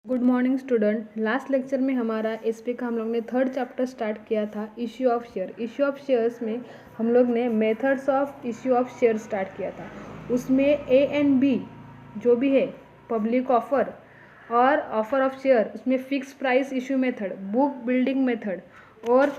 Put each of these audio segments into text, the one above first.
Good morning student. Last lecture में हमारा SP का हम लोग ने थर्ड चैप्टर स्टार्ट किया था, issue of share. Issue of shares में हम लोग ने methods of issue of share start किया था। उसमें ए एंड बी जो भी है, पब्लिक ऑफर और ऑफर ऑफ शेयर, उसमें fix price issue method, book building method, और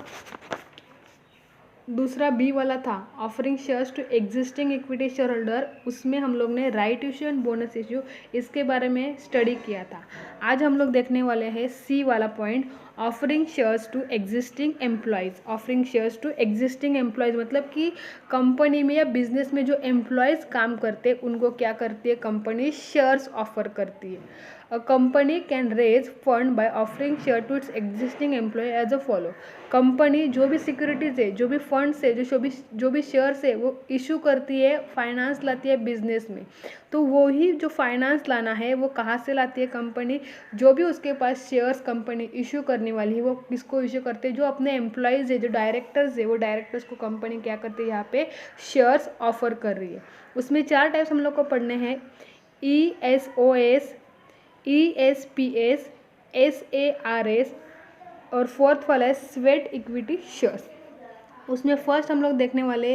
दूसरा बी वाला था offering shares to existing equity share holder. उसमें हम लोग ने right issue and bonus issue इसके बारे में स्टडी किया था। आज हम लोग देखने वाले हैं सी वाला point, offering shares to existing employees. Offering shares to existing employees मतलब कि कंपनी में या बिजनेस में जो एम्प्लॉयज़ काम करते हैं उनको क्या करती है कंपनी, शेयर्स ऑफर करती है। A company can raise fund by offering share to its existing employee as a follow। Company जो भी सिक्योरिटीज है, जो भी फंड्स है, जो भी शेयर्स है वो इशू करती है, फाइनेंस लाती है बिजनेस में। तो वो ही जो फाइनेंस लाना है वो कहाँ से लाती है कंपनी, जो भी उसके पास शेयर्स कंपनी इशू करने वाली है वो किसको इशू करते हैं, जो अपने एम्प्लॉयज़ है, जो डायरेक्टर्स है, वो डायरेक्टर्स को कंपनी क्या करती है, यहाँ पे शेयर्स ऑफर कर रही है। उसमें 4 टाइप्स हम लोग को पढ़ने हैं, ESOS, ESPS, SARS और फोर्थ वाला है स्वेट इक्विटी शेयर्स। उसमें फर्स्ट हम लोग देखने वाले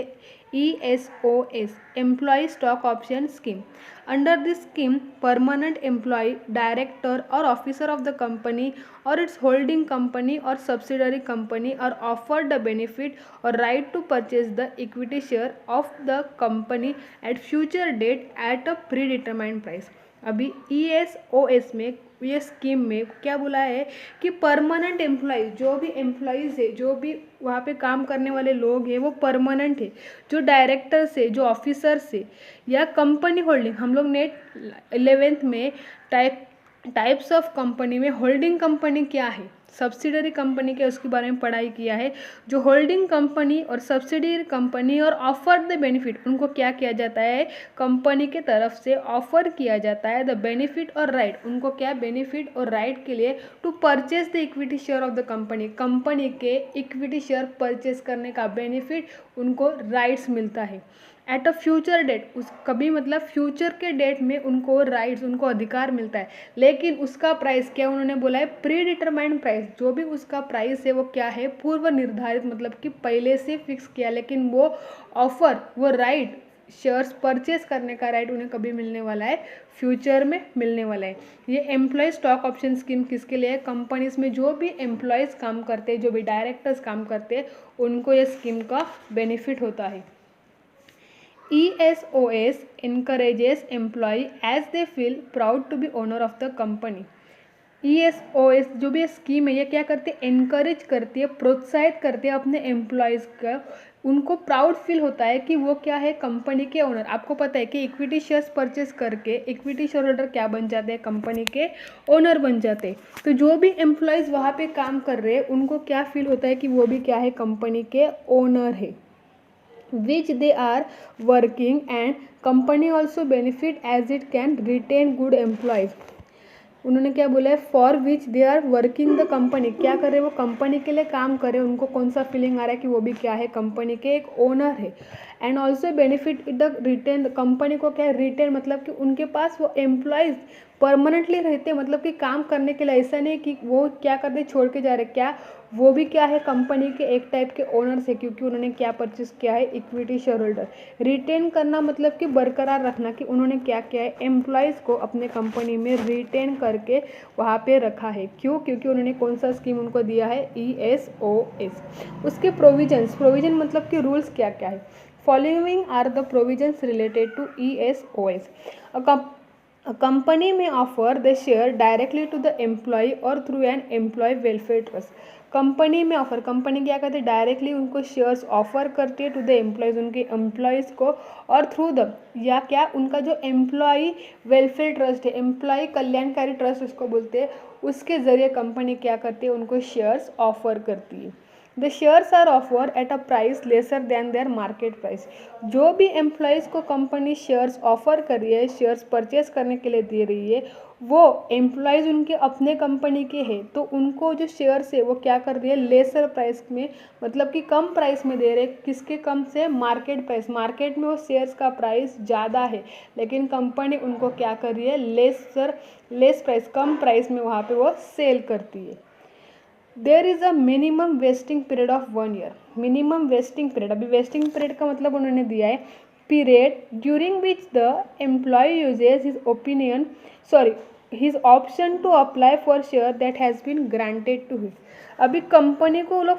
ESOS, employ stock option scheme. Under this scheme permanent employ, director और ऑफिसर ऑफ द कंपनी और इट्स होल्डिंग कंपनी और subsidiary company are offered the benefit और right to purchase the equity share of the company at future date at a predetermined price. अभी ESOS में, ये scheme में क्या बोला है कि परमानेंट एम्प्लॉय, जो भी एम्प्लॉयज़ है, जो भी वहाँ पे काम करने वाले लोग हैं वो परमानेंट है, जो डायरेक्टर से, जो ऑफिसर से या कंपनी होल्डिंग, हम लोग ने 11th में टाइप्स ऑफ कंपनी में होल्डिंग कंपनी क्या है, सब्सिडरी कंपनी के उसके बारे में पढ़ाई किया है। जो होल्डिंग कंपनी और सब्सिडरी कंपनी और ऑफर द बेनिफिट, उनको क्या किया जाता है, कंपनी के तरफ से ऑफर किया जाता है द बेनिफिट और राइट, उनको क्या बेनिफिट और राइट के लिए to purchase the equity share of the company, company के इक्विटी शेयर परचेज करने का बेनिफिट उनको राइट्स मिलता है एट अ फ्यूचर डेट। उस कभी मतलब फ्यूचर के डेट में उनको राइट्स, उनको अधिकार मिलता है, लेकिन उसका प्राइस क्या उन्होंने बोला है, प्री डिटरमाइंड प्राइस। जो भी उसका प्राइस है वो क्या है, पूर्व निर्धारित, मतलब कि पहले से फिक्स किया, लेकिन वो ऑफर, वो राइट, शेयर्स परचेज करने का राइट उन्हें कभी मिलने वाला है, फ्यूचर में मिलने वाला है। ये एम्प्लॉय स्टॉक ऑप्शन स्कीम किसके लिए है, कंपनीज में जो भी एम्प्लॉयज़ काम करते हैं, जो भी डायरेक्टर्स काम करते हैं, उनको ये स्कीम का बेनिफिट होता है। ESOS encourages employee as they feel proud to be owner of the company। ESOS जो भी स्कीम है ये क्या करती है, एनकरेज करती है, प्रोत्साहित करती है अपने एम्प्लॉयज़ का, उनको प्राउड फील होता है कि वो क्या है, कंपनी के ओनर। आपको पता है कि इक्विटी शेयर्स परचेज करके इक्विटी शेयर होल्डर क्या बन जाते हैं, कंपनी के ओनर बन जाते हैं। तो जो भी एम्प्लॉयज़ वहाँ पे काम कर रहे हैं उनको क्या फील होता है कि वो भी क्या है, कंपनी के ओनर है, which they are working, and company also benefit as it can retain good employees। उन्होंने क्या बोला है, for which they are working the company, क्या कर रहे हैं वो कंपनी के लिए काम कर रहे हैं, उनको कौन सा फीलिंग आ रहा है कि वो भी क्या है, कंपनी के एक ओनर है। And also benefit the retain, company को क्या है, रिटेन मतलब कि उनके पास वो एम्प्लॉयज़ परमानेंटली रहते हैं, मतलब कि काम करने के लिए, ऐसा नहीं कि वो क्या करते छोड़ के जा रहे, क्या वो भी क्या है, कंपनी के एक टाइप के ओनर्स है, क्योंकि उन्होंने क्या परचेज किया है, इक्विटी शेयर होल्डर। रिटेन करना मतलब कि बरकरार रखना, कि उन्होंने क्या किया है, एम्प्लॉयज़ को अपने कंपनी में रिटेन करके वहाँ पे रखा है। क्यों, क्योंकि उन्होंने कौन सा स्कीम उनको दिया है, ESOS। उसके प्रोविजन मतलब कि रूल्स क्या क्या है, following are the provisions related to ESOS। A company may offer the share directly to the employee or through an employee welfare trust। Company में ऑफर, कंपनी क्या करती है, डायरेक्टली उनको शेयर्स ऑफर करती है टू द एम्प्लॉयज़, उनके employees को, और थ्रू द, या क्या उनका जो एम्प्लॉय वेलफेयर ट्रस्ट है, एम्प्लॉय कल्याणकारी ट्रस्ट उसको बोलते हैं, उसके ज़रिए कंपनी क्या करती है, उनको शेयर्स ऑफर करती है। The shares are offer at a price lesser than their market price. जो भी एम्प्लॉयज़ को कंपनी शेयर्स ऑफर कर रही है, शेयर्स परचेज करने के लिए दे रही है, वो एम्प्लॉयज़ उनके अपने कंपनी के हैं, तो उनको जो शेयर्स है वो क्या कर रही है, लेसर प्राइस में, मतलब कि कम प्राइस में दे रहे। किसके कम से? Market price. मार्केट में वो शेयर्स का प्राइस ज़्यादा है, लेकिन कंपनी उनको क्या कर रही है, लेस प्राइस, कम प्राइस में वहाँ पे वो सेल करती है। There is a minimum vesting period of 1 year. Minimum vesting period, अभी वेस्टिंग पीरियड का मतलब उन्होंने दिया है period during which the employee uses his opinion his option to apply for share that has been granted to him। अभी company को लोग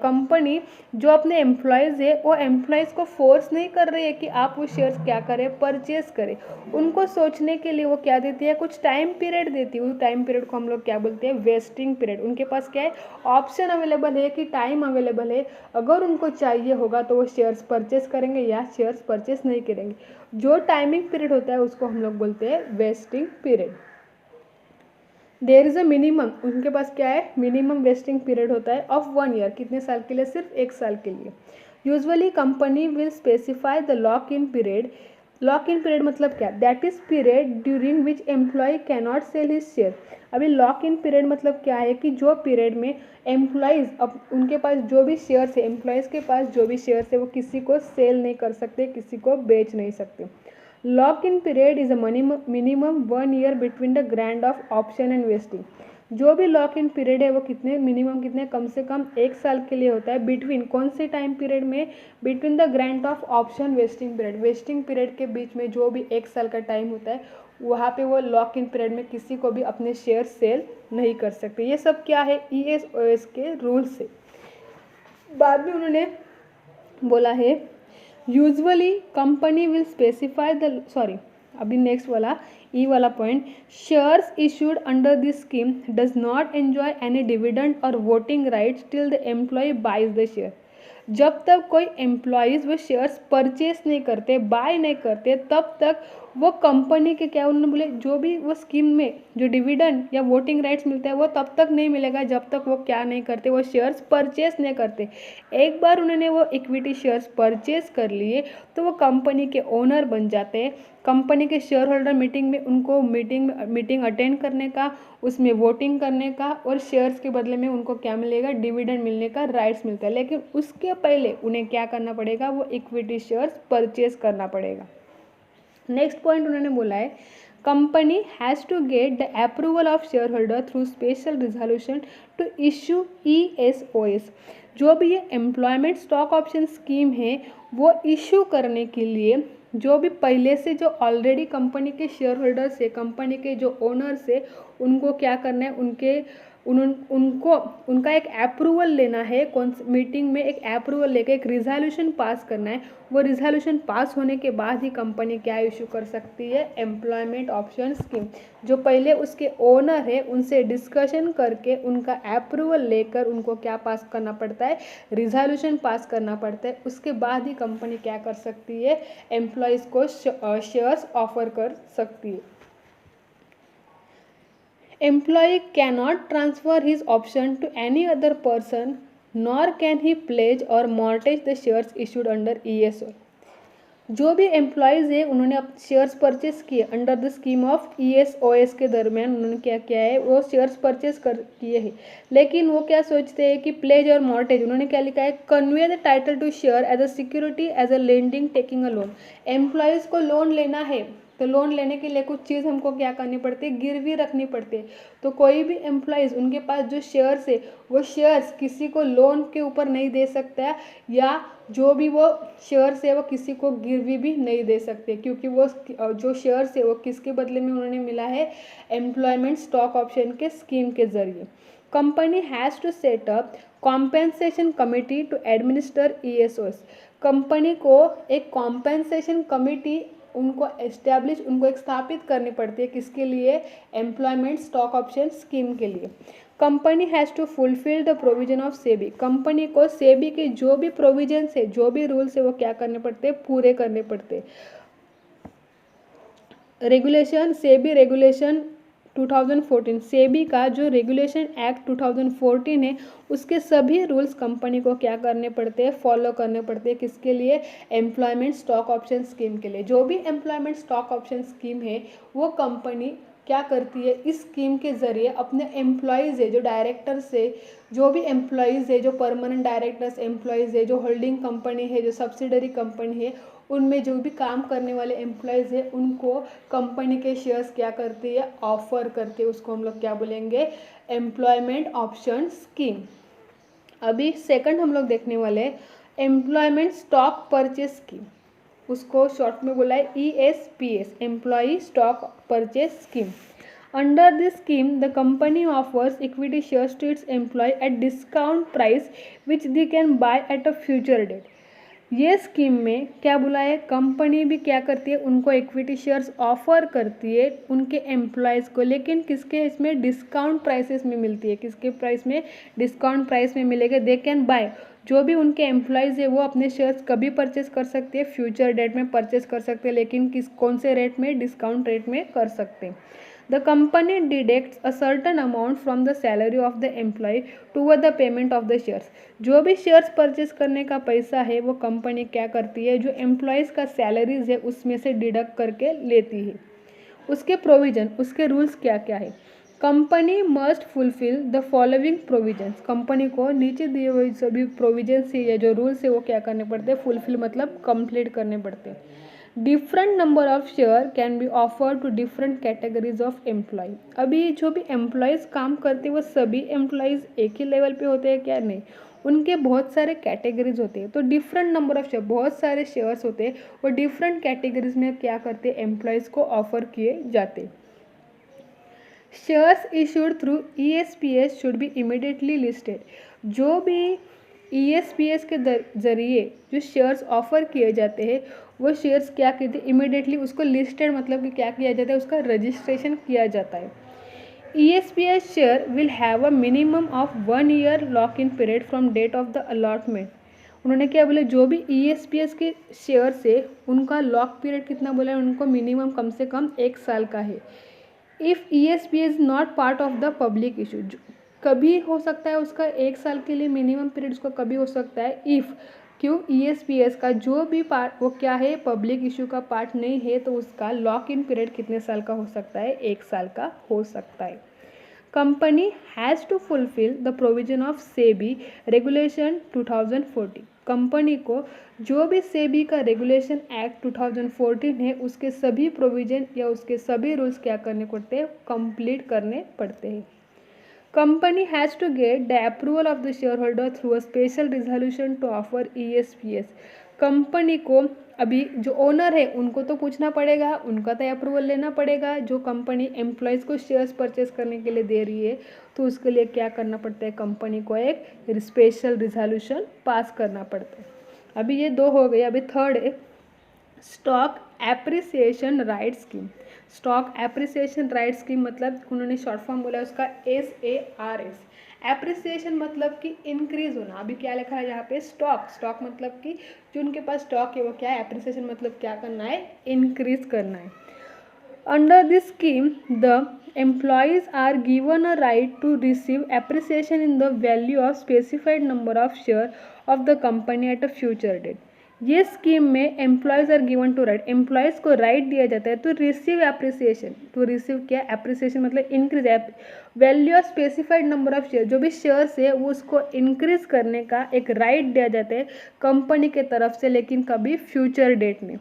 company जो अपने एम्प्लॉयज़ है वो एम्प्लॉयज़ को फोर्स नहीं कर रही है कि आप वो शेयर्स क्या करें, परचेज करें। उनको सोचने के लिए वो क्या देती है, कुछ टाइम पीरियड देती है। उस टाइम पीरियड को हम लोग क्या बोलते हैं, वेस्टिंग पीरियड। उनके पास क्या है, ऑप्शन अवेलेबल है कि टाइम अवेलेबल है, अगर उनको चाहिए होगा तो वो शेयर्स परचेज करेंगे या शेयर्स परचेज नहीं करेंगे। जो टाइमिंग पीरियड होता है उसको हम लोग बोलते हैं vesting period. There is a minimum, उनके पास क्या है, मिनिमम वेस्टिंग पीरियड होता है ऑफ 1 ईयर। कितने साल के लिए? सिर्फ 1 साल के लिए। Usually company will specify the lock in period. Lock in period मतलब क्या? That is period during which employ cannot sell his share. अभी लॉक इन पीरियड मतलब क्या है कि जो पीरियड में एम्प्लॉयज़, अब उनके पास जो भी शेयर्स है, एम्प्लॉयज़ के पास जो भी शेयर्स है वो किसी को सेल नहीं कर सकते, किसी को बेच नहीं सकते। Lock in period is a minimum 1 year between the grant of option and wasting. जो भी लॉक इन पीरियड है वो कितने, मिनिमम कितने, कम से कम 1 साल के लिए होता है। बिटवीन कौन से टाइम पीरियड में? Between the grant of option vesting period. Vesting period के बीच में जो भी 1 साल का टाइम होता है, वहाँ पे वो लॉक इन पीरियड में किसी को भी अपने शेयर सेल नहीं कर सकते। ये सब क्या है, ESOS के रूल्स है। बाद में उन्होंने बोला है usually company will specify the अभी नेक्स्ट वाला ई वाला point, shares issued under this scheme does not enjoy any dividend और voting rights till the employ buys the share. जब तक कोई एम्प्लॉयज़ वो शेयर्स परचेस नहीं करते, बाय नहीं करते, तब तक वो कंपनी के क्या, उन्होंने बोले जो भी वो स्कीम में जो डिविडेंड या वोटिंग राइट्स मिलता है वो तब तक नहीं मिलेगा जब तक वो क्या नहीं करते, वो शेयर्स परचेस नहीं करते। एक बार उन्होंने वो इक्विटी शेयर्स परचेस कर लिए तो वो कंपनी के ओनर बन जाते हैं। कंपनी के शेयर होल्डर मीटिंग में उनको मीटिंग अटेंड करने का, उसमें वोटिंग करने का, और शेयर्स के बदले में उनको क्या मिलेगा, डिविडेंड मिलने का राइट्स मिलता है। लेकिन उसके पहले उन्हें क्या करना पड़ेगा, वो इक्विटी शेयर्स परचेज करना पड़ेगा। नेक्स्ट पॉइंट उन्होंने बोला है company has to get the approval of shareholder through special resolution to issue ESOS। जो भी ये एम्प्लॉयमेंट स्टॉक ऑप्शन स्कीम है वो इशू करने के लिए जो भी पहले से जो ऑलरेडी कंपनी के शेयर होल्डर्स है, कंपनी के जो ओनर्स है, उनको क्या करना है, उनको उनका एक अप्रूवल लेना है। कौन मीटिंग में एक अप्रूवल लेकर एक रिजोल्यूशन पास करना है। वो रिजोल्यूशन पास होने के बाद ही कंपनी क्या इशू कर सकती है, एम्प्लॉयमेंट ऑप्शन स्कीम। जो पहले उसके ओनर है उनसे डिस्कशन करके उनका अप्रूवल लेकर उनको क्या पास करना पड़ता है, रिजोल्यूशन पास करना पड़ता है। उसके बाद ही कंपनी क्या कर सकती है, एम्प्लॉयज़ को शेयर्स ऑफर कर सकती है। Employee cannot transfer his option to any other person, nor can he pledge or mortgage the shares issued under ESOS। जो भी एम्प्लॉयज़ है उन्होंने शेयर्स परचेस किए under the scheme of ESOS के दरमियान, उन्होंने क्या किया है, वो शेयर्स परचेस किए हैं। लेकिन वो क्या सोचते हैं कि प्लेज और मॉर्टेज, उन्होंने क्या लिखा है, convey the title to share as a security as a lending taking a loan. Employees को लोन लेना है तो लोन लेने के लिए कुछ चीज़ हमको क्या करनी पड़ती है, गिरवी रखनी पड़ती है। तो कोई भी एम्प्लॉयज़ उनके पास जो शेयर्स है वो शेयर्स किसी को लोन के ऊपर नहीं दे सकता है, या जो भी वो शेयर्स है वो किसी को गिरवी भी नहीं दे सकते, क्योंकि वो जो शेयर्स है वो किसके बदले में उन्होंने मिला है, एम्प्लॉयमेंट स्टॉक ऑप्शन के स्कीम के जरिए। Company has to set up compensation committee to administer ESOS। Company को एक कॉम्पेंसेशन कमिटी उनको एक स्थापित करनी पड़ती है, किसके लिए, एम्प्लॉयमेंट स्टॉक ऑप्शन स्कीम के लिए। Company has to fulfil the provision of SEBI. Company को सेबी के जो भी प्रोविजंस है, जो भी रूल्स है वो क्या करने पड़ते हैं, पूरे करने पड़ते हैं। रेगुलेशन, सेबी रेगुलेशन 2014 सेबी का जो रेगुलेशन एक्ट 2014 है उसके सभी रूल्स कंपनी को क्या करने पड़ते हैं, फॉलो करने पड़ते हैं। किसके लिए? एम्प्लॉयमेंट स्टॉक ऑप्शन स्कीम के लिए। जो भी एम्प्लॉयमेंट स्टॉक ऑप्शन स्कीम है वो कंपनी क्या करती है, इस स्कीम के ज़रिए अपने एम्प्लॉयज़ है, जो डायरेक्टर्स है, जो भी एम्प्लॉयज़ है, जो परमानेंट डायरेक्टर्स एम्प्लॉयज़ है, जो होल्डिंग कंपनी है, जो सब्सिडरी कंपनी है, उनमें जो भी काम करने वाले एम्प्लॉयज़ है उनको कंपनी के शेयर्स क्या करती है, ऑफर करती है। उसको हम लोग क्या बोलेंगे? Employment option scheme. अभी सेकंड हम लोग देखने वाले एम्प्लॉयमेंट स्टॉक परचेज स्कीम, उसको शॉर्ट में बोला है ESPS, employee stock purchase scheme. Under this scheme the company offers equity shares to its employ at discount price which they can buy at a future date. ये scheme में क्या बोला है, company भी क्या करती है, उनको इक्विटी शेयर्स ऑफर करती है उनके एम्प्लॉयज़ को, लेकिन किसके, इसमें डिस्काउंट प्राइसेस में मिलती है। किसके प्राइस में? डिस्काउंट प्राइस में मिलेगा। दे कैन बाय, जो भी उनके एम्प्लॉयज़ है वो अपने शेयर्स कभी परचेस कर सकते हैं, फ्यूचर डेट में परचेस कर सकते हैं, लेकिन कौन से रेट में? डिस्काउंट रेट में कर सकते हैं। The company deducts a certain amount from the salary of the employee toward the payment of the shares. जो भी शेयर्स परचेस करने का पैसा है वो कंपनी क्या करती है, जो एम्प्लॉयज़ का सैलरीज है उसमें से डिडक्ट करके लेती है। उसके प्रोविजन, उसके रूल्स क्या क्या है? Company must fulfil the following provisions. Company को नीचे दिए हुए सभी प्रोविजंस है या जो रूल्स है वो क्या करने पड़ते हैं? फुलफिल मतलब कंप्लीट करने पड़ते हैं। Different number of share can be offer to different categories of employ. अभी जो भी एम्प्लॉयज़ काम करते हैं वो सभी एम्प्लॉयज़ एक ही लेवल पे होते हैं क्या? नहीं, उनके बहुत सारे कैटेगरीज होते हैं। तो डिफरेंट नंबर ऑफ शेयर, बहुत सारे शेयर्स होते हैं, वो डिफरेंट कैटेगरीज में क्या करते हैं, एम्प्लॉयज़ को ऑफर किए जाते। Shares issued through ESPS should be immediately listed. जो भी ESPS के जरिए जो शेयर्स ऑफर किए जाते हैं वो शेयर्स क्या कहते हैं, इमीडिएटली उसको लिस्टेड मतलब कि क्या किया जाता है, उसका रजिस्ट्रेशन किया जाता है। ESPS share will have a minimum of 1 year lock in period from date of the allotment. उन्होंने क्या बोले, जो भी ESPS के शेयर से उनका लॉक पीरियड कितना बोला है, उनको मिनिमम कम से कम 1 साल का है। If ESPS is not part of the public issue, कभी हो सकता है उसका 1 साल के लिए मिनिमम पीरियड उसको कभी हो सकता है, इफ़ क्यों ESPS का जो भी पार्ट वो क्या है, पब्लिक इशू का पार्ट नहीं है, तो उसका लॉक इन पीरियड कितने साल का हो सकता है? 1 साल का हो सकता है। Company has to fulfil the provision of SEBI regulation 2014। Company को जो भी सेबी का रेगुलेशन एक्ट 2014 है उसके सभी प्रोविजन या उसके सभी रूल्स क्या करने पड़ते हैं, कंप्लीट करने पड़ते हैं। Company has to get the approval of the shareholder through a special resolution to offer ESPS। Company को अभी जो ओनर है उनको तो पूछना पड़ेगा, उनका तो अप्रूवल लेना पड़ेगा। जो कंपनी एम्प्लॉयज़ को शेयर्स परचेस करने के लिए दे रही है तो उसके लिए क्या करना पड़ता है, कंपनी को एक स्पेशल रिजोल्यूशन पास करना पड़ता है। अभी ये 2 हो गए, अभी थर्ड है stock appreciation right scheme. Stock appreciation right scheme मतलब उन्होंने शॉर्ट फॉर्म बोला उसका SARS। एप्रिसिएशन मतलब कि इंक्रीज होना। अभी क्या लिखा है यहाँ पे, स्टॉक। स्टॉक मतलब कि जो उनके पास स्टॉक है वो क्या है, एप्रिसिएशन मतलब क्या करना है, इंक्रीज करना है। Under this scheme the employees are given a right to receive appreciation in the value of specified number of share of the company at a future date। ये स्कीम में employees are given to right, employees को right दिया जाता है to receive appreciation. To receive क्या, appreciation मतलब increase, value of specified number of share, जो भी शेयर्स है वो उसको इंक्रीज करने का एक राइट दिया जाता है कंपनी के तरफ से, लेकिन कभी फ्यूचर डेट में।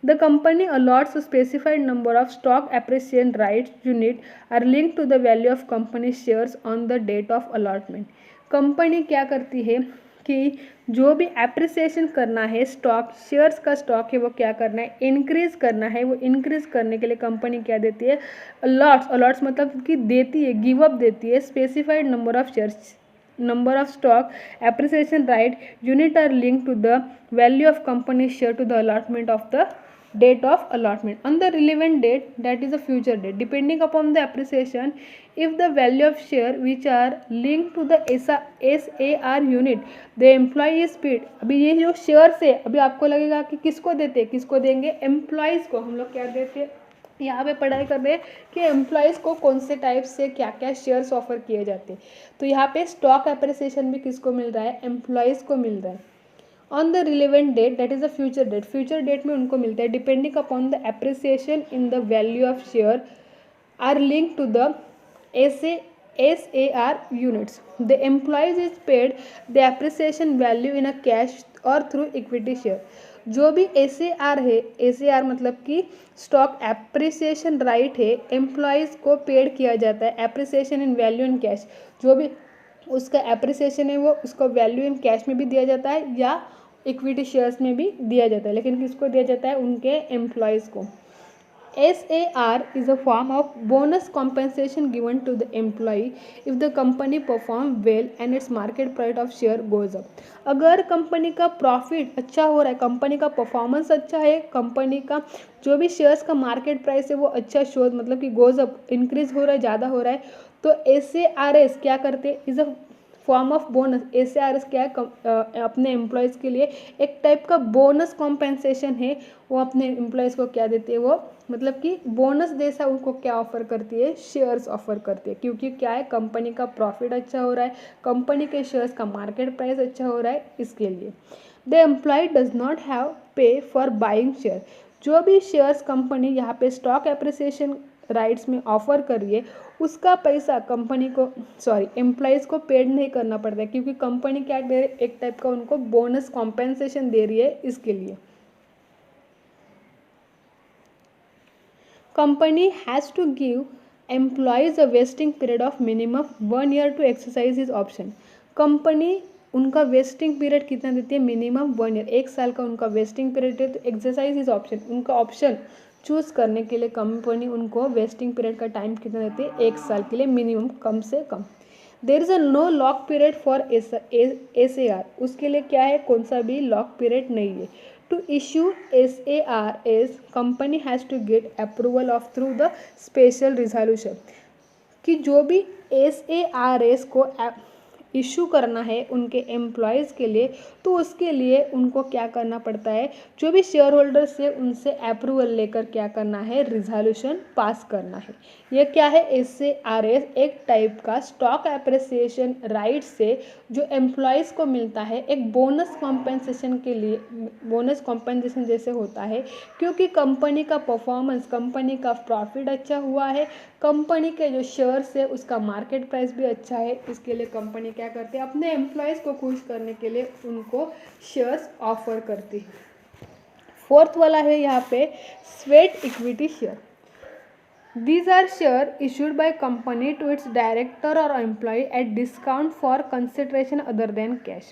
The company allots a specified number of stock appreciation rights unit are linked to the value of company shares on the date of allotment। Company क्या करती है कि जो भी एप्रिसिएशन करना है, स्टॉक शेयर्स का स्टॉक है वो क्या करना है, इंक्रीज करना है। वो इंक्रीज करने के लिए कंपनी क्या देती है, अलॉट्स। अलॉट्स मतलब कि देती है, गिव अप देती है specified number of shares, number of stock appreciation right unit are linked to the value of company share to the allotment of the date of allotment on the relevant date, that is a future date, depending upon the appreciation if the value of share which are linked to the SAR unit the employee is paid। अभी ये जो shares है, अभी आपको लगेगा कि किसको देते हैं, किसको देंगे, एम्प्लॉयज़ को। हम लोग क्या देते हैं, यहाँ पे पढ़ाई कर रहे हैं कि एम्प्लॉयज़ को कौन से टाइप से क्या क्या शेयर्स ऑफर किए जाते हैं। तो यहाँ पे स्टॉक एप्रिसिएशन भी किसको मिल रहा है, एम्प्लॉयज़ को मिल रहा है। On the relevant date, that is the future date, future date में उनको मिलता है। Depending upon the appreciation in the value of share are link to the SAR units. The employees is paid the appreciation value in a cash और through equity share. जो भी SAR है, SAR मतलब कि स्टॉक एप्रिसिएशन राइट है, employees को paid किया जाता है appreciation in value in cash. जो भी उसका एप्रिसिएशन है वो उसको वैल्यू इन कैश में भी दिया जाता है या इक्विटी शेयर्स में भी दिया जाता है, लेकिन किसको दिया जाता है, उनके एम्प्लॉयज़ को। SAR is a form of bonus compensation given to the employee if the company perform well and its market price of share goes up। अगर कंपनी का प्रॉफिट अच्छा हो रहा है, कंपनी का परफॉर्मेंस अच्छा है, कंपनी का जो भी शेयर्स का मार्केट प्राइस है वो अच्छा शो मतलब कि गोज अप, इंक्रीज हो रहा है, ज़्यादा हो रहा है, तो SARS क्या करते हैं, is a form of bonus. SARS क्या है, अपने एम्प्लॉयज़ के लिए एक टाइप का बोनस कॉम्पेंसेशन है। वो अपने एम्प्लॉयज़ को क्या देती है, वो मतलब कि बोनस जैसा उनको क्या ऑफर करती है, शेयर्स ऑफर करती है, क्योंकि क्या है, कंपनी का प्रॉफिट अच्छा हो रहा है, कंपनी के शेयर्स का मार्केट प्राइस अच्छा हो रहा है, इसके लिए। The employ does not have pay for buying share. जो भी शेयर्स कंपनी यहाँ पे स्टॉक एप्रिसिएशन राइट्स में ऑफर कर रही है, उसका पैसा कंपनी को एम्प्लॉयज़ को पेड नहीं करना पड़ता है, क्योंकि कंपनी क्या दे रही है, एक टाइप का उनको बोनस कॉम्पेंसेशन दे रही है, इसके लिए। Company has to give employees a vesting period of minimum 1 year to exercise is option. Company उनका वेस्टिंग पीरियड कितना देती है, मिनिमम 1 ईयर, 1 साल का उनका वेस्टिंग पीरियड है। तो एक्सरसाइज इज ऑप्शन, उनका ऑप्शन चूज़ करने के लिए कंपनी उनको वेस्टिंग पीरियड का टाइम कितना देती है, 1 साल के लिए मिनिमम, कम से कम। There is a no lock period for SAR, उसके लिए क्या है, कौन सा भी लॉक पीरियड नहीं है। To issue SARs company has to get approval of through the special resolution. कि जो भी SARs को इशू करना है उनके एम्प्लॉयज़ के लिए, तो उसके लिए उनको क्या करना पड़ता है, जो भी शेयर होल्डर्स है उनसे अप्रूवल लेकर क्या करना है, रिजोल्यूशन पास करना है। ये क्या है, SARs एक टाइप का स्टॉक एप्रिसिएशन राइट से जो एम्प्लॉयज़ को मिलता है, एक बोनस कॉम्पेंसेशन के लिए, बोनस कॉम्पेंसेशन जैसे होता है, क्योंकि कंपनी का परफॉर्मेंस, कंपनी का प्रॉफिट अच्छा हुआ है, कंपनी के जो शेयर्स है उसका मार्केट प्राइस भी अच्छा है, इसके लिए कंपनी क्या करती है, अपने एम्प्लॉयज़ को खुश करने के लिए उनको शेयर्स ऑफर करती है। फोर्थ वाला है यहाँ पे sweat equity share. These are shares issued by company to its director or employee at discount for consideration other than cash।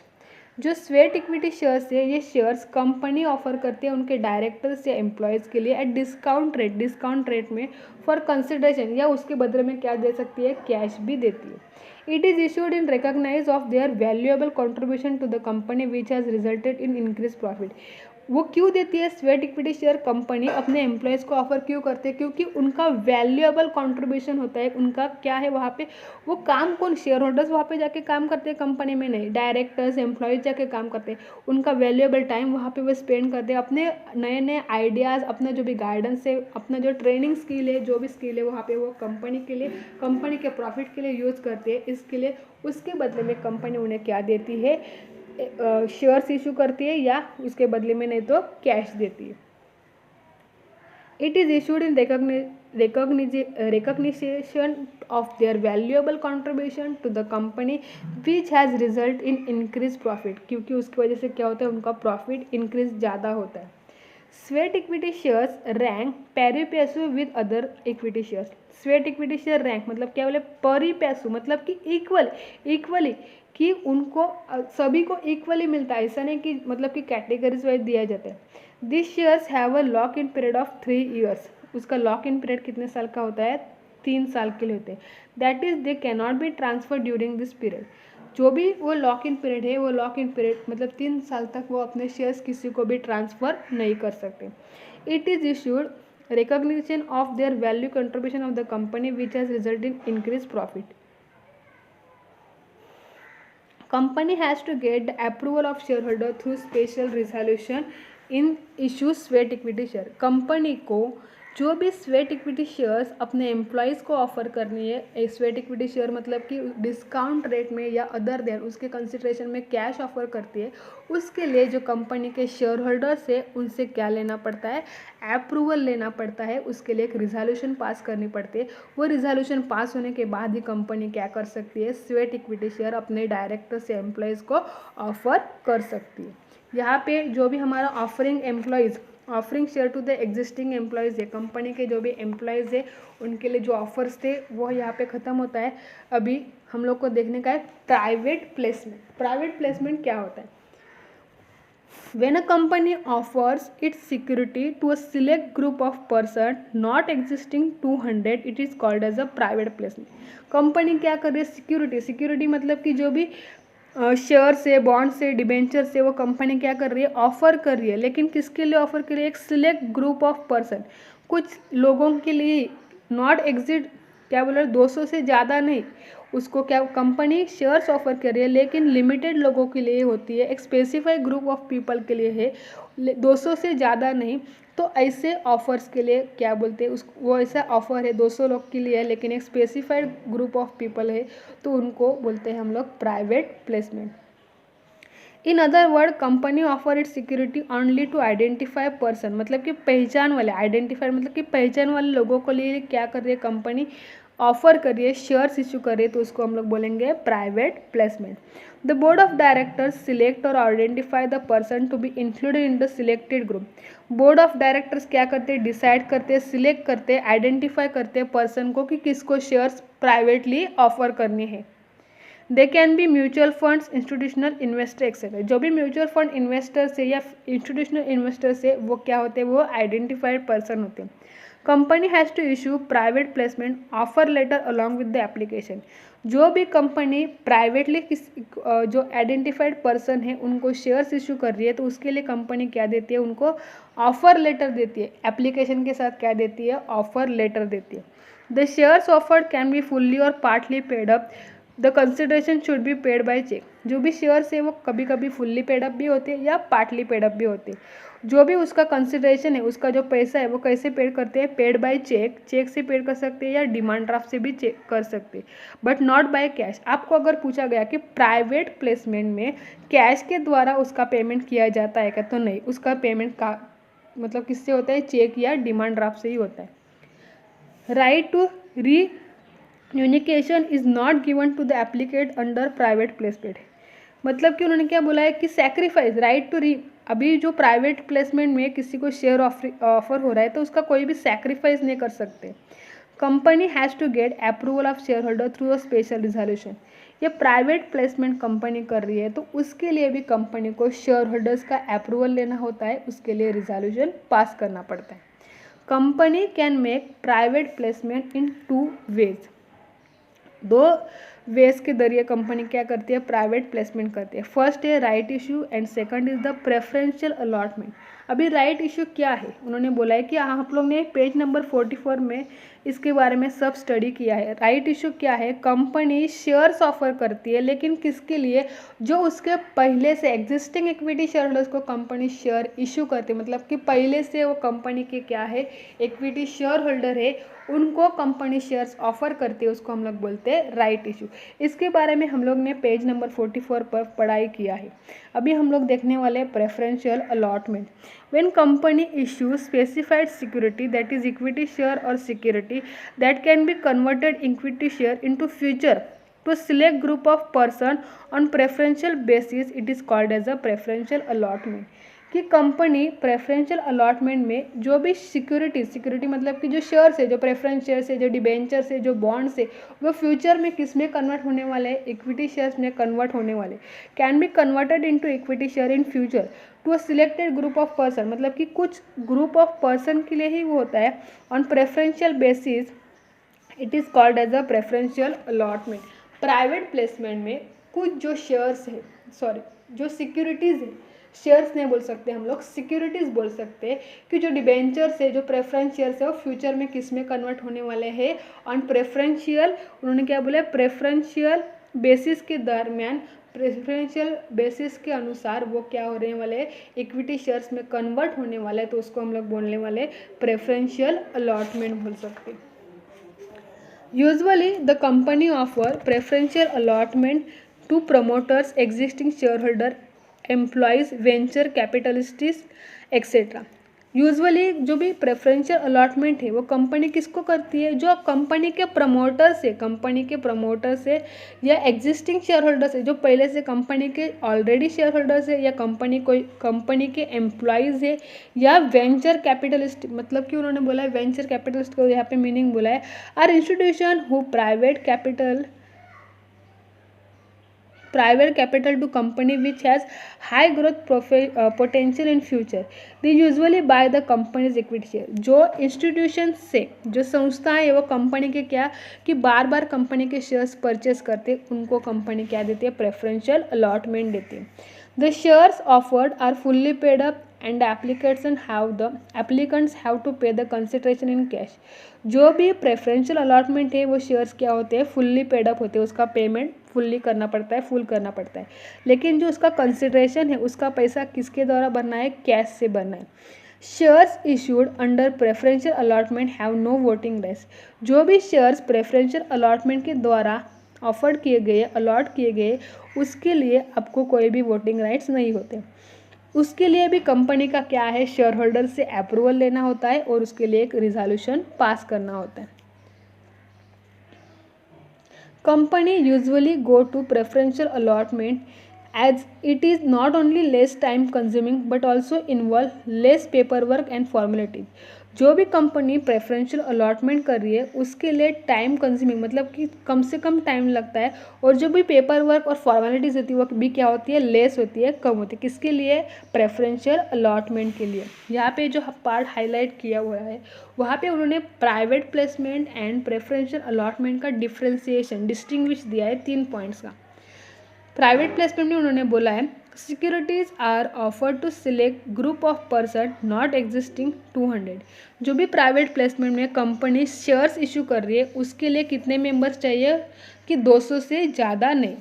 जो स्वेट इक्विटी शेयर्स है, ये शेयर्स कंपनी ऑफर करती है उनके डायरेक्टर्स या एम्प्लॉयज़ के लिए एट डिस्काउंट रेट में, फॉर कंसिडरेशन, या उसके बदले में क्या दे सकती है, कैश भी देती है। It is issued in recognize of their valuable contribution to the company which has resulted in increase profit. वो क्यों देती है स्वेट इक्विटी शेयर कंपनी, अपने एम्प्लॉयज़ को ऑफर क्यों करते हैं, क्योंकि उनका वैल्यूएबल कंट्रीब्यूशन होता है, उनका क्या है वहाँ पे, वो काम कौन, शेयर होल्डर्स वहाँ पे जाके काम करते हैं, कंपनी में नहीं, डायरेक्टर्स एम्प्लॉयज़ जाके काम करते हैं, उनका वैल्यूएबल टाइम वहाँ पे वो स्पेंड करते हैं, अपने नए नए आइडियाज़, अपना जो भी गाइडेंस है, अपना जो ट्रेनिंग स्किल है, जो भी स्किल है वहाँ पे वो कंपनी के लिए, कंपनी के प्रॉफिट के लिए यूज़ करते हैं। इसके लिए उसके बदले में कंपनी उन्हें क्या देती है, शेयर्स इशू करती है, या उसके बदले में नहीं तो कैश देती है। It is issued in recognition of their valuable contribution to the company which has result in increased profit, क्योंकि उसकी वजह से क्या होता है, उनका प्रॉफिट इंक्रीज ज़्यादा होता है। Sweat equity shares rank pari passu with other equity shares. Sweat equity share rank मतलब क्या बोले, परी पैसू मतलब कि इक्वली कि उनको सभी को इक्वली मिलता है, ऐसा नहीं कि मतलब कि कैटेगरीज वाइज दिया जाता है। This shares have a lock in period of 3 years. उसका लॉक इन पीरियड कितने साल का होता है, 3 साल के लिए होते हैं। That is they can not be transfer during this period. जो भी वो लॉक इन पीरियड है, वो लॉक इन पीरियड मतलब 3 साल तक वो अपने शेयर्स किसी को भी ट्रांसफ़र नहीं कर सकते। It is issued recognition of their value contribution of the company which has result in increase profit. Company has to get the approval of shareholder through special resolution in issue sweat equity share. Company को जो भी sweat equity shares अपने employees को offer करनी है, sweat equity share मतलब कि discount rate में या अदर देन उसके कंसिडरेशन में कैश ऑफर करती है, उसके लिए जो कंपनी के शेयर होल्डर्स है उनसे क्या लेना पड़ता है, अप्रूवल लेना पड़ता है। उसके लिए एक रिजोल्यूशन पास करनी पड़ती है। वो रिजोल्यूशन पास होने के बाद ही कंपनी क्या कर सकती है, स्वेट इक्विटी शेयर अपने डायरेक्टर से एम्प्लॉयज़ को ऑफर कर सकती है। यहाँ पे जो भी हमारा offering share to the existing employees है, कंपनी के जो भी एम्प्लॉयज़ है उनके लिए जो ऑफर्स थे वो यहाँ पे ख़त्म होता है। अभी हम लोग को देखने का है प्राइवेट प्लेसमेंट। प्राइवेट प्लेसमेंट क्या होता है? When a company offers its security to a select group of person not existing 200, it is called as a private placement. Company क्या कर रही है? सिक्योरिटी मतलब कि जो भी शेयर से, बॉन्ड से, डिबेंचर से वो कंपनी क्या कर रही है, ऑफर कर रही है। लेकिन किसके लिए ऑफर कर रही है? एक सिलेक्ट ग्रुप ऑफ पर्सन, कुछ लोगों के लिए, नॉट एग्जिट, क्या बोल रहे हैं, 200 से ज़्यादा नहीं। उसको क्या कंपनी शेयर्स ऑफर कर रही है, लेकिन लिमिटेड लोगों के लिए होती है, एक स्पेसिफाइड ग्रुप ऑफ पीपल के लिए है, 200 से ज़्यादा नहीं। तो ऐसे ऑफर्स के लिए क्या बोलते हैं, उस वो ऐसा ऑफर है 200 लोग के लिए है, लेकिन एक स्पेसिफाइड ग्रुप ऑफ पीपल है, तो उनको बोलते हैं हम लोग private placement. In other word, company offer it security only to identify person, मतलब कि पहचान वाले, आइडेंटिफाई मतलब कि पहचान वाले लोगों को लिए क्या कर रही है कंपनी, ऑफर कर रही है, शेयर्स इशू कर रही है, तो उसको हम लोग बोलेंगे private placement. The board of directors select और identify the person to be included in the selected group. Board of directors क्या करते हैं, डिसाइड करते हैं, सिलेक्ट करते हैं, आइडेंटिफाई करते हैं पर्सन को कि किसको शेयर्स प्राइवेटली ऑफर करनी है। They can be mutual funds, institutional investor etcetera. जो भी म्यूचुअल फंड इन्वेस्टर से या इंस्टीट्यूशनल इन्वेस्टर से वो क्या होते हैं, वो आइडेंटिफाइड पर्सन होते हैं। Company has to issue private placement offer letter along with the application. जो भी कंपनी प्राइवेटली जो आइडेंटिफाइड पर्सन है उनको शेयर्स इशू कर रही है, तो उसके लिए कंपनी क्या देती है, उनको ऑफर लेटर देती है। एप्लीकेशन के साथ क्या देती है, ऑफर लेटर देती है। The shares offered can be fully और partly paid up, the consideration should be paid by cheque. जो भी शेयर्स है वो कभी कभी फुल्ली पेड अप भी होते हैं या पार्टली पेड अप भी होते हैं। जो भी उसका कंसिडरेशन है, उसका जो पैसा है वो कैसे पेड करते हैं, पेड बाय चेक, चेक से पेड कर सकते हैं या डिमांड ड्राफ्ट से भी चेक कर सकते हैं, बट नॉट बाय कैश। आपको अगर पूछा गया कि प्राइवेट प्लेसमेंट में कैश के द्वारा उसका पेमेंट किया जाता है क्या, तो नहीं, उसका पेमेंट का मतलब किससे होता है, चेक या डिमांड ड्राफ्ट से ही होता है। Right to renunciation is not given to the applicant under private placement. मतलब कि उन्होंने क्या बोला है कि सैक्रिफाइस राइट टू अभी जो प्राइवेट प्लेसमेंट में किसी को शेयर ऑफर हो रहा है तो उसका कोई भी सैक्रिफाइस नहीं कर सकते। Company has to get approval of shareholder through a special resolution. ये प्राइवेट प्लेसमेंट कंपनी कर रही है तो उसके लिए भी कंपनी को शेयर होल्डर्स का अप्रूवल लेना होता है, उसके लिए रिजोल्यूशन पास करना पड़ता है। Company can make private placement in 2 ways. 2 ways के जरिए कंपनी क्या करती है, प्राइवेट प्लेसमेंट करती है। फर्स्ट है right issue and second is the preferential allotment. अभी राइट इशू क्या है, उन्होंने बोला है कि आप लोग ने पेज नंबर 44 में इसके बारे में सब स्टडी किया है। राइट इशू क्या है, कंपनी शेयर्स ऑफर करती है, लेकिन किसके लिए, जो उसके पहले से एग्जिस्टिंग इक्विटी शेयर होल्डर्स को कंपनी शेयर इशू करती है, मतलब कि पहले से वो कंपनी के क्या है, इक्विटी शेयर होल्डर है, उनको कंपनी शेयर्स ऑफर करती है, उसको हम लोग बोलते हैं राइट इशू। इसके बारे में हम लोग ने पेज नंबर 44 पर पढ़ाई किया है। अभी हम लोग देखने वाले हैं preferential allotment. When company issue specified security that is equity share और security that can be converted equity share into future to a select group of person on preferential basis, it is called as a preferential allotment। कि company preferential allotment में जो भी security मतलब कि जो shares है, जो प्रेफरेंस शेयर्स है, जो डिबेंचर्स है, जो बॉन्ड्स है, वो फ्यूचर में किस में कन्वर्ट होने वाले हैं, इक्विटी शेयर्स में कन्वर्ट होने वाले, can be converted into equity share in future to a selected group of person, मतलब कि कुछ ग्रुप ऑफ पर्सन के लिए ही वो होता है। On preferential basis it is called as a preferential allotment. Private placement में कुछ जो शेयर्स है, जो सिक्योरिटीज़ है, शेयर्स नहीं बोल सकते हम लोग, सिक्योरिटीज़ बोल सकते हैं, कि जो डिबेंचर्स है, जो प्रेफरेंस शेयर्स है, वो फ्यूचर में किस में कन्वर्ट होने वाले हैं, ऑन प्रेफरेंशियल, उन्होंने क्या बोला, प्रेफरेंशियल बेसिस के दरमियान प्रेफरेंशियल बेसिस के अनुसार वो क्या होने वाले हैं, इक्विटी शेयर्स में कन्वर्ट होने वाला है, तो उसको हम लोग बोलने वाले प्रेफरेंशियल अलॉटमेंट बोल सकते हैं। Usually the company offer preferential allotment to promoters, existing shareholder, employees, venture capitalists etcetera. Usually जो भी प्रेफरेंशियल अलॉटमेंट है वो कंपनी किसको करती है, जो कंपनी के प्रमोटर से या एग्जिस्टिंग शेयर होल्डर से, जो पहले से कंपनी के ऑलरेडी शेयर होल्डर्स है, या कंपनी के एम्प्लॉयज़ है, या वेंचर कैपिटलिस्ट, मतलब कि उन्होंने बोला है वेंचर कैपिटलिस्ट को यहाँ पे मीनिंग बोला है are institution who private capital to company which has high growth potential in future. They usually buy the company's equity share. जो इंस्टीट्यूशन से, जो संस्थाएं है वो कंपनी के क्या कि बार बार कंपनी के शेयर्स परचेस करते, उनको कंपनी क्या देती है, प्रेफरेंशियल अलॉटमेंट देती है। The shares offered are fully paid up and applicants have to pay the consideration in cash. जो भी प्रेफरेंशियल अलॉटमेंट है वो शेयर्स क्या होते हैं, फुल्ली पेड अप होते हैं, उसका पेमेंट फुल करना पड़ता है, लेकिन जो उसका कंसिडरेशन है उसका पैसा किसके द्वारा भरना है, कैश से भरना है। Shares issued under preferential allotment have no voting rights. जो भी शेयर्स प्रेफरेंशियल अलॉटमेंट के द्वारा ऑफर्ड किए गए, अलॉट किए गए, उसके लिए आपको कोई भी वोटिंग राइट्स नहीं होते। उसके लिए भी कंपनी का क्या है, शेयर होल्डर से अप्रूवल लेना होता है और उसके लिए एक रिजोल्यूशन पास करना होता है। Company usually go to preferential allotment as it is not only less time consuming but also involve less paperwork and formalities. जो भी कंपनी प्रेफरेंशियल अलॉटमेंट कर रही है उसके लिए टाइम कंज्यूमिंग, मतलब कि कम से कम टाइम लगता है, और जो भी पेपर वर्क और फॉर्मेलिटीज़ होती है वो भी क्या होती है, लेस होती है, कम होती है। किसके लिए, प्रेफरेंशियल अलॉटमेंट के लिए। यहाँ पे जो पार्ट हाईलाइट किया हुआ है वहाँ पे उन्होंने private placement and preferential allotment का डिफ्रेंसिएशन, डिस्टिंग्विश दिया है 3 पॉइंट्स का। प्राइवेट प्लेसमेंट में उन्होंने बोला है securities are offered to select group of person not existing 200। जो भी प्राइवेट प्लेसमेंट में कंपनी शेयर्स इशू कर रही है उसके लिए कितने मेंबर्स चाहिए कि 200 से ज़्यादा नहीं।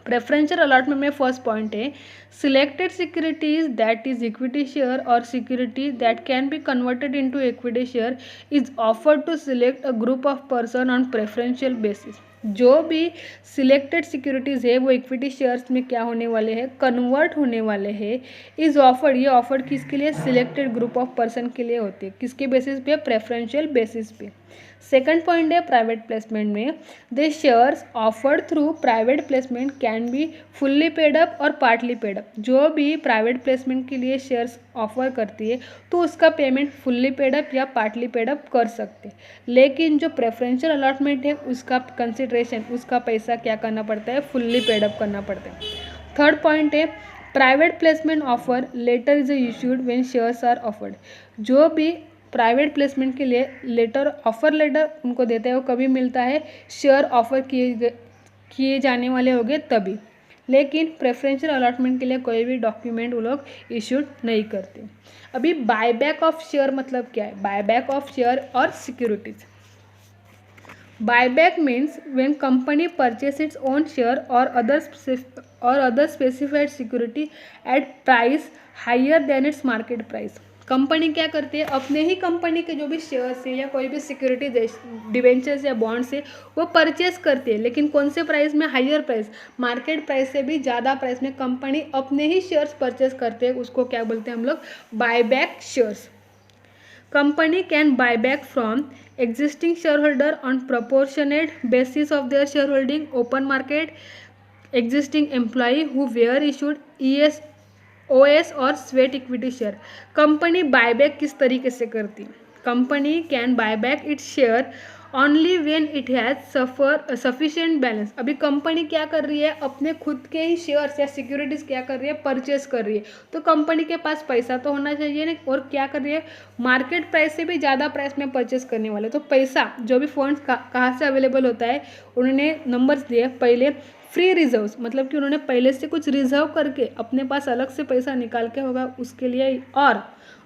प्रेफरेंशियल अलॉटमेंट में फर्स्ट पॉइंट है selected securities that is equity share और security that can be converted into equity share is offered to select a group of person on preferential basis. जो भी सिलेक्टेड सिक्योरिटीज़ है वो equity shares में क्या होने वाले हैं, कन्वर्ट होने वाले हैं। इज ऑफर्ड, ये ऑफर्ड किसके लिए, सिलेक्टेड ग्रुप ऑफ पर्सन के लिए होती है। किसके बेसिस पे, प्रेफरेंशियल बेसिस पे। सेकंड पॉइंट है प्राइवेट प्लेसमेंट में the shares offered through private placement can be fully paid up और पार्टली पेड अप। जो भी प्राइवेट प्लेसमेंट के लिए शेयर्स ऑफर करती है तो उसका पेमेंट फुल्ली पेड अप या पार्टली पेड अप कर सकते, लेकिन जो प्रेफरेंशियल अलॉटमेंट है उसका कंसिडरेशन, उसका पैसा क्या करना पड़ता है, फुल्ली पेड अप करना पड़ता है। थर्ड पॉइंट है private placement offer letter is issued when shares are offered. जो भी प्राइवेट प्लेसमेंट के लिए ऑफर लेटर उनको देते हैं वो कभी मिलता है, शेयर ऑफर किए जाने वाले होंगे तभी, लेकिन प्रेफरेंशियल अलॉटमेंट के लिए कोई भी डॉक्यूमेंट वो लोग इशूड नहीं करते। अभी बायबैक ऑफ शेयर मतलब क्या है, बायबैक ऑफ शेयर और securities. Buyback means when company purchase its own share और other specified security at price higher than its market price. Company क्या करती है, अपने ही कंपनी के जो भी शेयर्स है या कोई भी सिक्योरिटी डिवेंचर्स या बॉन्ड्स है वो परचेस करती है, लेकिन कौन से प्राइस में, हायर प्राइस, मार्केट प्राइस से भी ज़्यादा प्राइस में कंपनी अपने ही शेयर्स परचेस करते हैं, उसको क्या बोलते हैं हम लोग, buyback shares. Company can buy back from existing shareholder on proportionate basis of their shareholding, open market, existing employee who were issued OS और sweat equity share. Company buyback किस तरीके से करती है, company can buyback its share only when it has sufficient balance. अभी company क्या कर रही है, अपने खुद के ही शेयर्स या सिक्योरिटीज़ क्या कर रही है, परचेस कर रही है, तो कंपनी के पास पैसा तो होना चाहिए ना, और क्या कर रही है, मार्केट प्राइस से भी ज़्यादा प्राइस में परचेस करने वाले। तो पैसा जो भी फंड्स कहाँ से अवेलेबल होता है, उन्होंने नंबर्स दिए। पहले फ्री रिजर्व्स, मतलब कि उन्होंने पहले से कुछ रिजर्व करके अपने पास अलग से पैसा निकाल के होगा उसके लिए,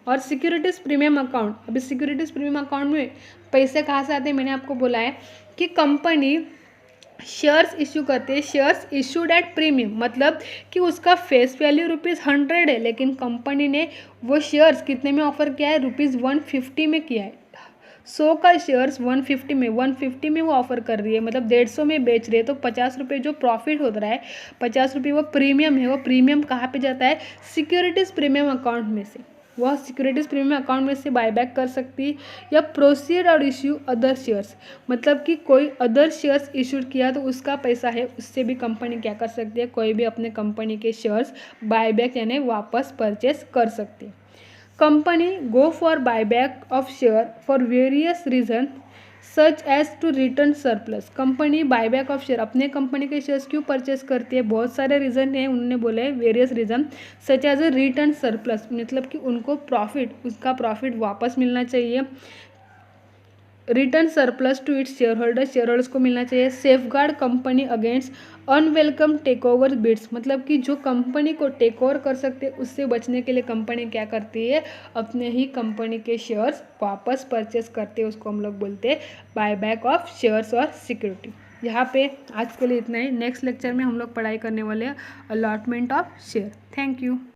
और सिक्योरिटीज़ प्रीमियम अकाउंट। अभी सिक्योरिटीज़ प्रीमियम अकाउंट में पैसे कहाँ से आते हैं, मैंने आपको बोला है कि कंपनी शेयर्स इशू करते हैं, शेयर्स इशूड एट प्रीमियम, मतलब कि उसका फेस वैल्यू ₹100 है, लेकिन कंपनी ने वो शेयर्स कितने में ऑफर किया है, ₹150 में किया है। 100 का शेयर्स 150 में वो ऑफर कर रही है, मतलब 150 में बेच रही है, तो ₹50 जो प्रॉफिट हो रहा है, ₹50 वो प्रीमियम है। वो प्रीमियम कहाँ पे जाता है, सिक्योरिटीज़ प्रीमियम अकाउंट में से, वह सिक्योरिटीज़ प्रीमियम अकाउंट में से बायबैक कर सकती है, या प्रोसीड और इश्यू अदर शेयर्स, मतलब कि कोई अदर शेयर्स इशूड किया तो उसका पैसा है, उससे भी कंपनी क्या कर सकती है, कोई भी अपने कंपनी के शेयर्स बायबैक यानी वापस परचेस कर सकती है। Company go for buyback of share for various reason such as to return surplus. Company buyback of share अपने कंपनी के शेयर्स क्यों परचेस करती है, बहुत सारे रीज़न है, उन्होंने बोले various reason, such as a return surplus, मतलब कि उनको प्रॉफिट, उसका प्रॉफिट वापस मिलना चाहिए, return surplus to its shareholders को मिलना चाहिए। Safeguard company against unwelcome takeover bids, मतलब कि जो कंपनी को टेक ओवर कर सकते हैं उससे बचने के लिए कंपनी क्या करती है, अपने ही कंपनी के शेयर्स वापस परचेस करते हैं, उसको हम लोग बोलते हैं बायबैक ऑफ शेयर्स और सिक्योरिटी। यहाँ पे आज के लिए इतना ही, नेक्स्ट लेक्चर में हम लोग पढ़ाई करने वाले हैं allotment of share. Thank you.